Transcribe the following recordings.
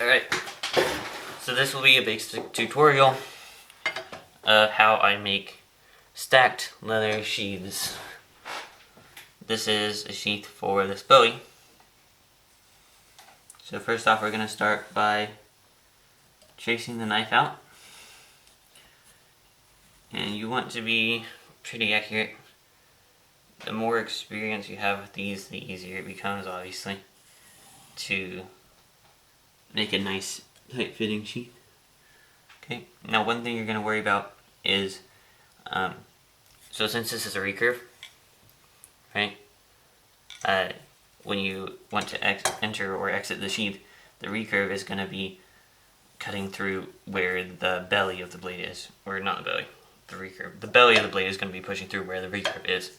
Alright, so this will be a basic tutorial of how I make stacked leather sheaths. This is a sheath for this Bowie. So first off, we're going to start by chasing the knife out. And you want to be pretty accurate. The more experience you have with these, the easier it becomes, obviously, to make a nice tight-fitting sheath. Okay, now one thing you're going to worry about is, so since this is a recurve, right, when you want to enter or exit the sheath, the recurve is going to be cutting through where the belly of the blade is, or not the belly, the recurve. The belly of the blade is going to be pushing through where the recurve is.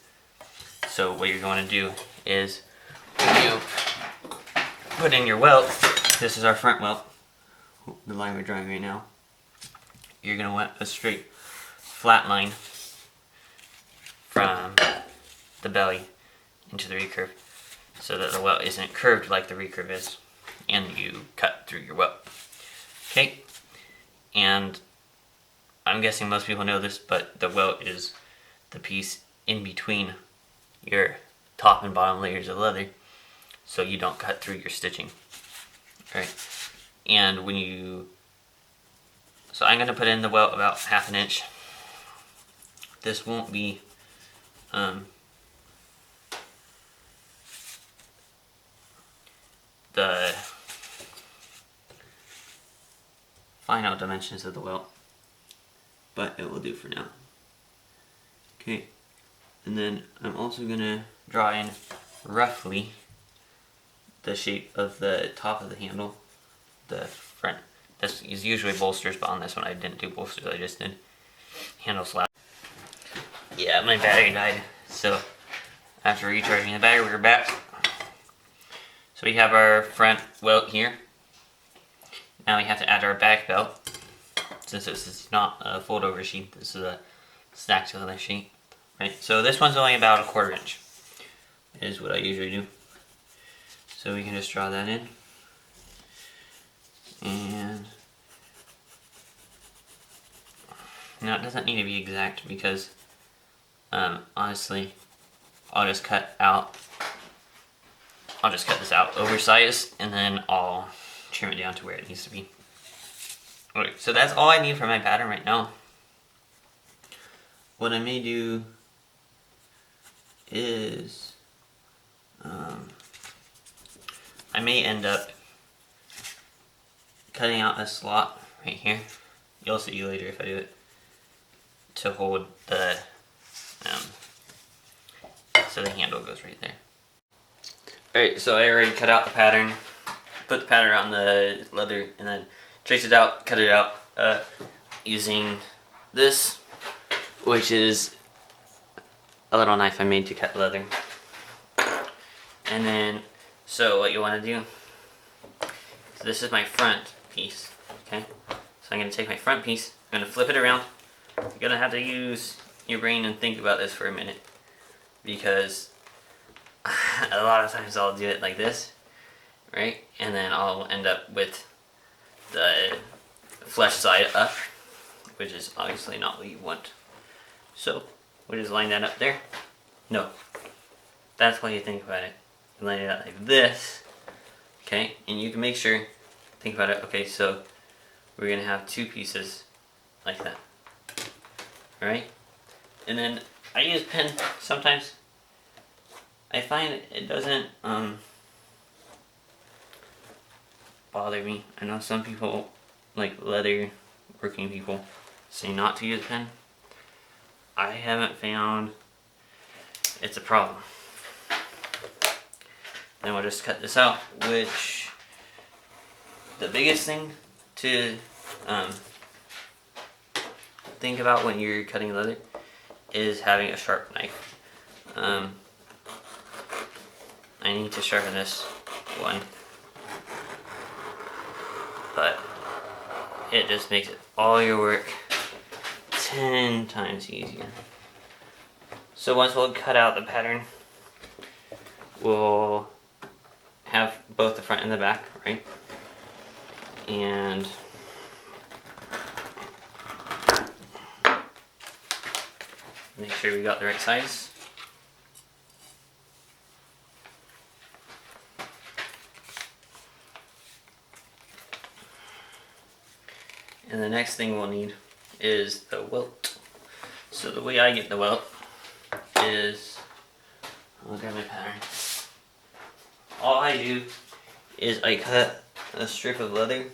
So what you're going to do is, when you put in your welt, this is our front welt, the line we're drawing right now, you're going to want a straight flat line from the belly into the recurve so that the welt isn't curved like the recurve is, and you cut through your welt. Okay, and I'm guessing most people know this, but the welt is the piece in between your top and bottom layers of leather, so you don't cut through your stitching. Right, and when you, so I'm going to put in the welt about 1/2 inch. This won't be the final dimensions of the welt, but it will do for now. Okay, and then I'm also going to draw in roughly the shape of the top of the handle, the front. This is usually bolsters, but on this one I didn't do bolsters, I just did handle slap. Yeah, my battery died, so after recharging the battery, we're back. So we have our front welt here. Now we have to add our back belt. Since this is not a fold over sheet, this is a stacked leather sheet. Right, so this one's only about 1/4 inch, is what I usually do. So we can just draw that in. And now it doesn't need to be exact because honestly, I'll just cut this out oversized, and then I'll trim it down to where it needs to be. Alright, so that's all I need for my pattern right now. What I may do is I may end up cutting out a slot right here. You'll see later if I do it, to hold the so the handle goes right there. Alright, so I already cut out the pattern, put the pattern on the leather, and then trace it out, cut it out using this, which is a little knife I made to cut leather. And then, so what you want to do, so this is my front piece, okay? So I'm going to take my front piece, I'm going to flip it around. You're going to have to use your brain and think about this for a minute, because a lot of times I'll do it like this, right? And then I'll end up with the flesh side up, which is obviously not what you want. So we'll just line that up there. No, that's why you think about it. You line it out like this, okay? And you can make sure, think about it, okay, so we're gonna have 2 pieces like that, alright? And then I use pen sometimes. I find it doesn't bother me. I know some people, like leather working people, say not to use a pen. I haven't found it's a problem. Then we'll just cut this out, which the biggest thing to think about when you're cutting leather is having a sharp knife. I need to sharpen this one, but it just makes it all your work 10 times easier. So once we'll cut out the pattern, we'll have both the front and the back, right? And make sure we got the right size. And the next thing we'll need is the welt. So the way I get the welt is, I'll grab my pattern. All I do is I cut a strip of leather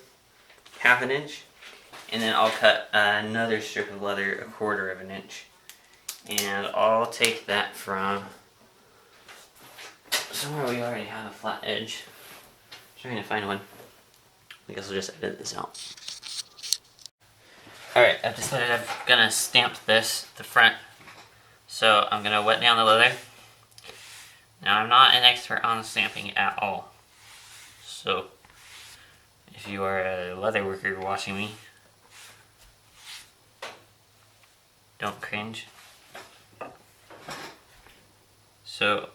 1/2 inch, and then I'll cut another strip of leather 1/4 inch. And I'll take that from somewhere we already have a flat edge. I'm trying to find one. I guess I'll just edit this out. Alright, I've decided I'm gonna stamp the front. So I'm gonna wet down the leather. Now I'm not an expert on stamping at all. So if you are a leather worker watching me, don't cringe. So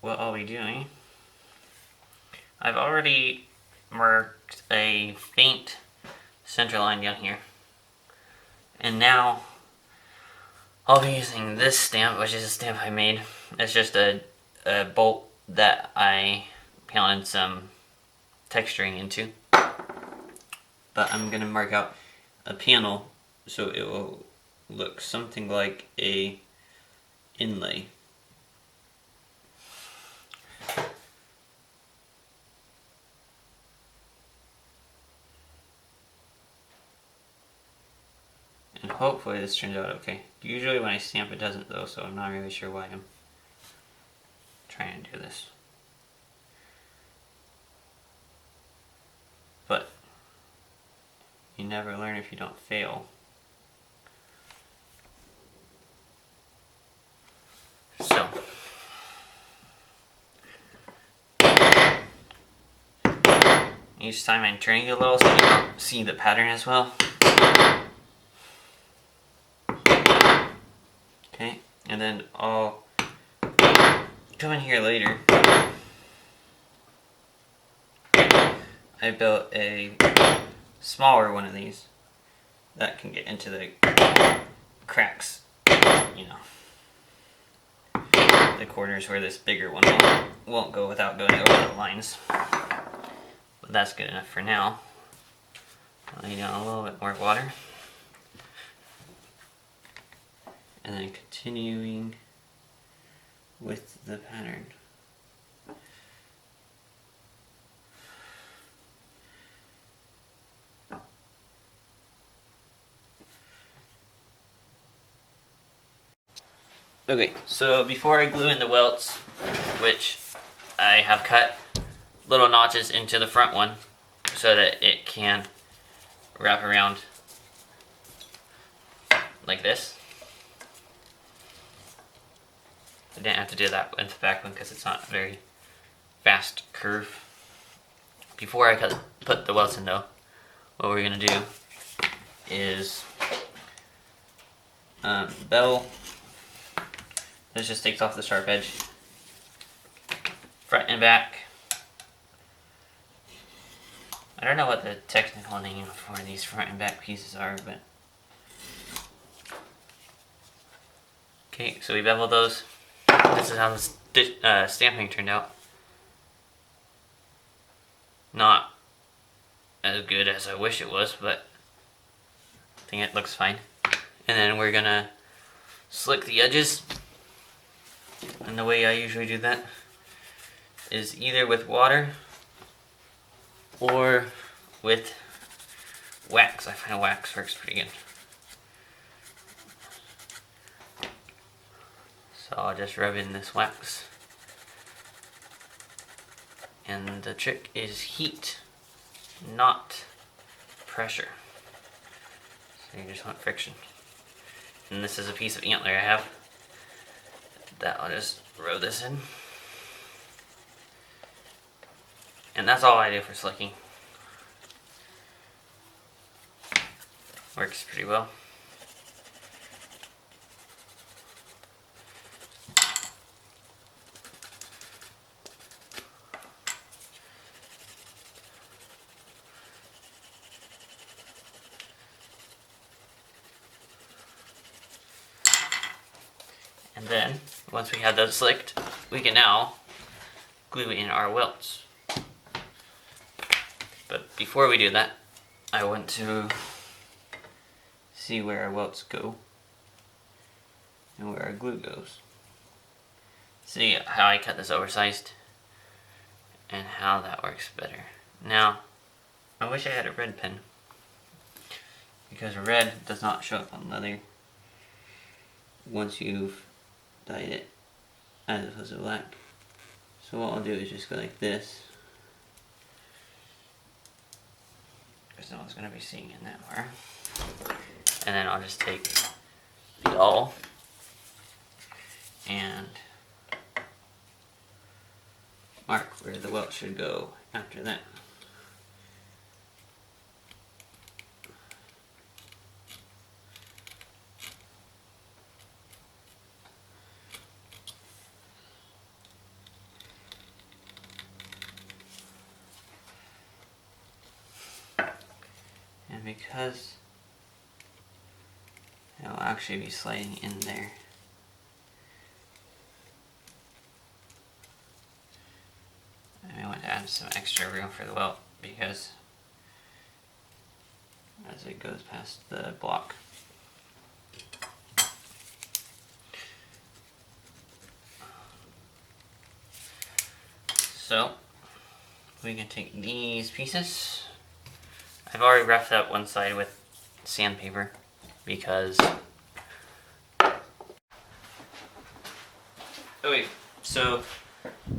what I'll be doing, I've already marked a faint center line down here. And now I'll be using this stamp, which is a stamp I made. It's just a bolt that I pounded some texturing into. But I'm going to mark out a panel so it will look something like a inlay. And hopefully this turns out okay. Usually when I stamp it doesn't though, so I'm not really sure why I'm trying to do this. But you never learn if you don't fail. So each time I'm turning a little so you don't see the pattern as well. Okay, and then I'll come in here later. I built a smaller one of these that can get into the cracks, you know, the corners where this bigger one won't go without going over the lines. But that's good enough for now. I'll lay down a little bit more water. And then continuing with the pattern. Okay, so before I glue in the welts, which I have cut little notches into the front one so that it can wrap around like this. I didn't have to do that with the back one because it's not a very fast curve. Before I put the welts in though, what we're going to do is bevel. This just takes off the sharp edge. Front and back. I don't know what the technical name for these front and back pieces are, but... Okay, so we beveled those. This is how the stamping turned out. Not as good as I wish it was, but I think it looks fine. And then we're gonna slick the edges. And the way I usually do that is either with water or with wax. I find wax works pretty good. So I'll just rub in this wax. And the trick is heat, not pressure. So you just want friction. And this is a piece of antler I have that I'll just rub this in. And that's all I do for slicking. Works pretty well. then, once we have those slicked, we can now glue in our welts. But before we do that, I want to see where our welts go and where our glue goes. See how I cut this oversized and how that works better. Now, I wish I had a red pen, because red does not show up on leather once you've dyed it, as opposed to black. So what I'll do is just go like this, because no one's going to be seeing in that far. And then I'll just take the awl and mark where the welt should go after that. And because it'll actually be sliding in there, I want to add some extra room for the welt, because as it goes past the block. So we can take these pieces. I've already roughed up one side with sandpaper because... Okay, so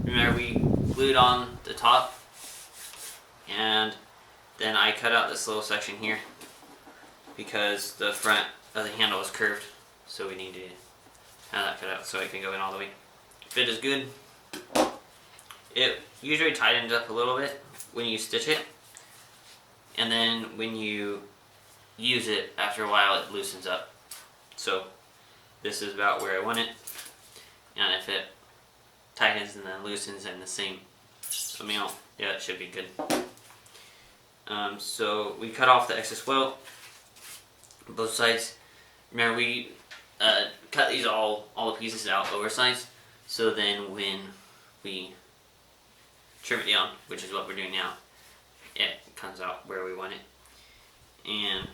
remember we glued on the top, and then I cut out this little section here because the front of the handle is curved, so we need to have that cut out so it can go in all the way. Fit is good. It usually tightens up a little bit when you stitch it, and then when you use it, after a while it loosens up. So this is about where I want it, and if it tightens and then loosens in the same amount, yeah, it should be good. So we cut off the excess welt, both sides. Remember we cut these all the pieces out oversized, so then when we trim it down, which is what we're doing now, it comes out where we want it. And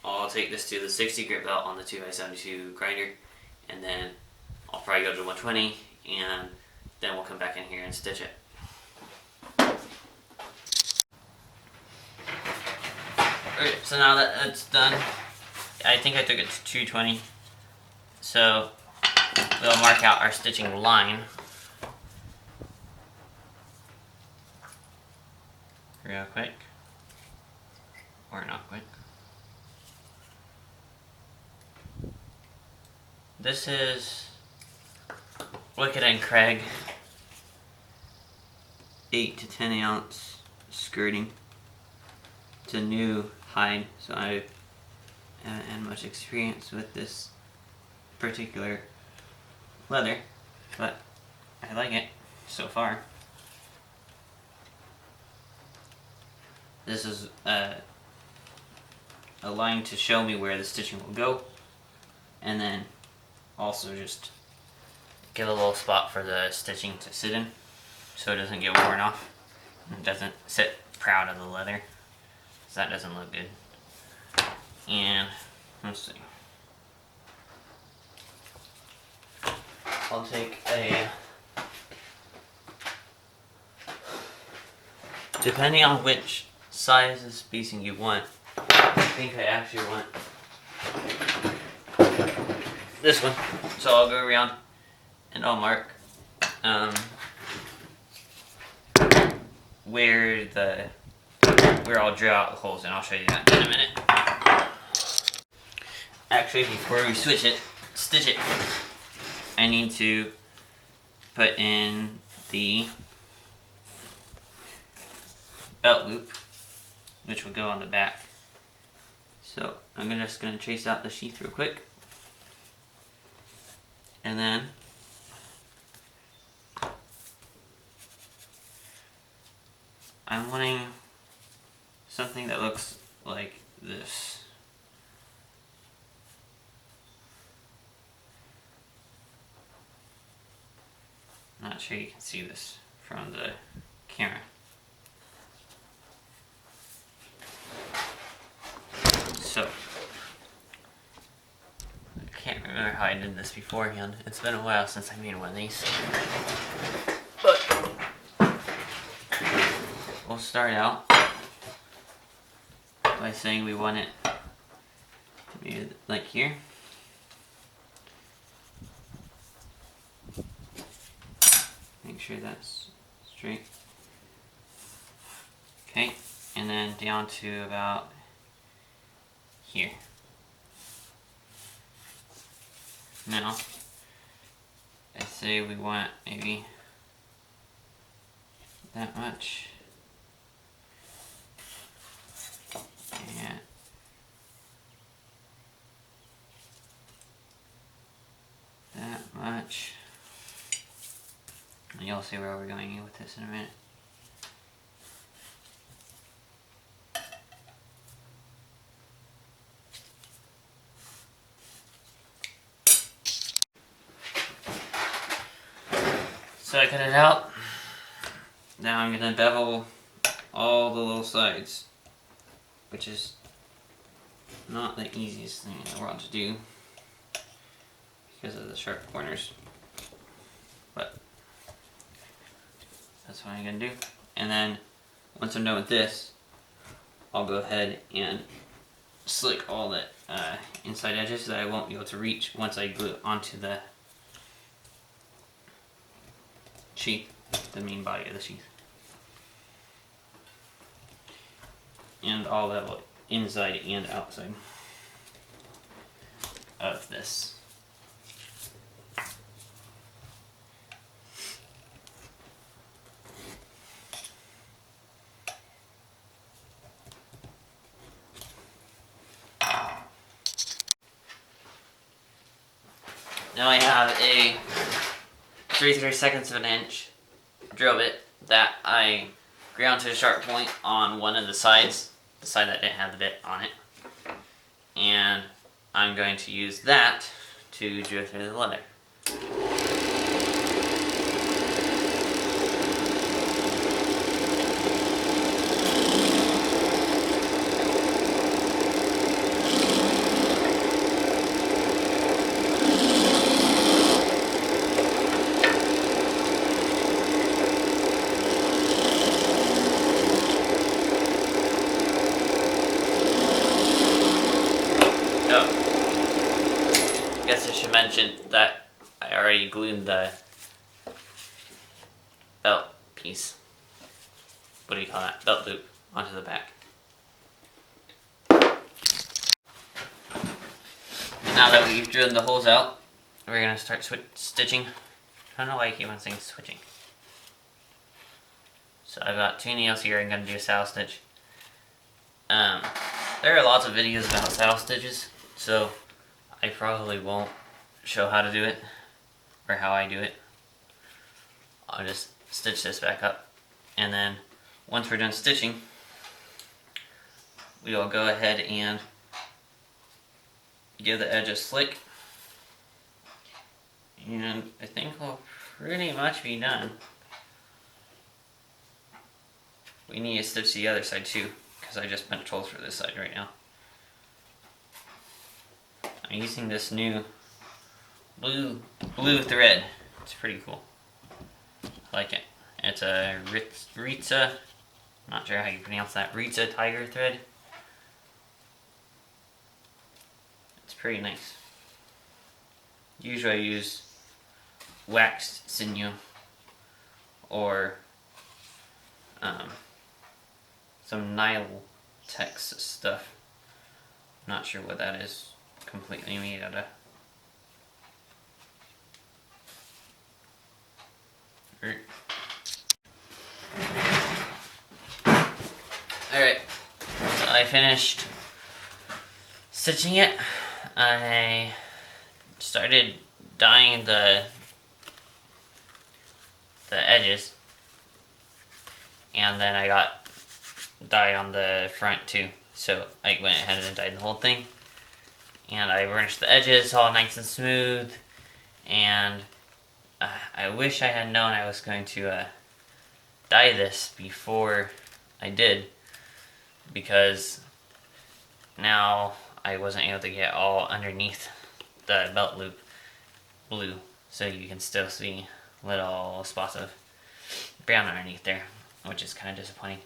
I'll take this to the 60 grit belt on the 2x72 grinder, and then I'll probably go to 120, and then we'll come back in here and stitch it. Okay, so now that that's done, I think I took it to 220, so we'll mark out our stitching line real quick, or not quick. This is Wickett and Craig 8 to 10 ounce skirting. It's a new hide, so I haven't had much experience with this particular leather, but I like it so far. This is a line to show me where the stitching will go, and then also just give a little spot for the stitching to sit in so it doesn't get worn off and doesn't sit proud of the leather, so that doesn't look good. And let's see, I'll take a, depending on which size of spacing you want, I think I actually want this one, so I'll go around and I'll mark where I'll drill out the holes, and I'll show you that in a minute. Actually, before we stitch it, I need to put in the belt loop, which will go on the back. So I'm just going to trace out the sheath real quick, and then I'm wanting something that looks like this. I'm not sure you can see this from the camera. So, I can't remember how I did this beforehand. It's been a while since I made one of these. But, we'll start out by saying we want it to be like here. Make sure that's straight. Okay, and then down to about here. Now, I say we want maybe that much. And that much. And you'll see where we're going with this in a minute. So I cut it out. Now I'm going to bevel all the little sides, which is not the easiest thing in the world to do because of the sharp corners. But that's what I'm going to do. And then once I'm done with this, I'll go ahead and slick all the inside edges that I won't be able to reach once I glue it onto the sheath, the main body of the sheath. And all that inside and outside of this. Now I have a 3/32 of an inch drill bit that I ground to a sharp point on one of the sides, the side that didn't have the bit on it. And I'm going to use that to drill through the leather. I guess I should mention that I already glued the belt piece, what do you call that, belt loop, onto the back. Now that we've drilled the holes out, we're going to start stitching. I don't know why I keep on saying switching. So I've got 2 nails here. I'm going to do a saddle stitch. There are lots of videos about saddle stitches, so I probably won't show how to do it, or how I do it. I'll just stitch this back up, and then once we're done stitching, we will go ahead and give the edge a slick, and I think we'll pretty much be done. We need to stitch the other side too, because I just punched holes for this side right now. I'm using this new blue thread. It's pretty cool. I like it. It's a Ritza, I'm not sure how you pronounce that, Ritza tiger thread. It's pretty nice. Usually I use waxed sinew or some Nile-Tex stuff. I'm not sure what that is completely made out of. Alright, so I finished stitching it. I started dyeing the edges, and then I got dye on the front too, so I went ahead and dyed the whole thing, and I burnished the edges all nice and smooth, and I wish I had known I was going to dye this before I did, because now I wasn't able to get all underneath the belt loop blue, so you can still see little spots of brown underneath there, which is kind of disappointing.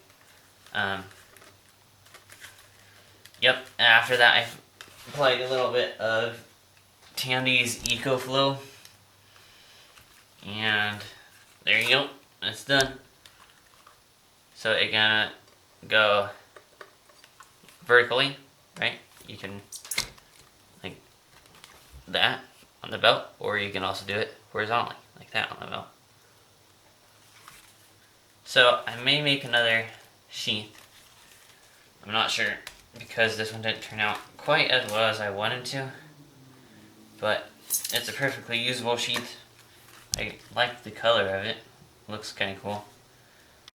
Yep, after that I applied a little bit of Tandy's EcoFlow, and there you go, it's done. So it gonna go vertically, right? You can like that on the belt, or you can also do it horizontally, like that on the belt. So I may make another sheath. I'm not sure, because this one didn't turn out quite as well as I wanted to, but it's a perfectly usable sheath. I like the color of it. Looks kind of cool.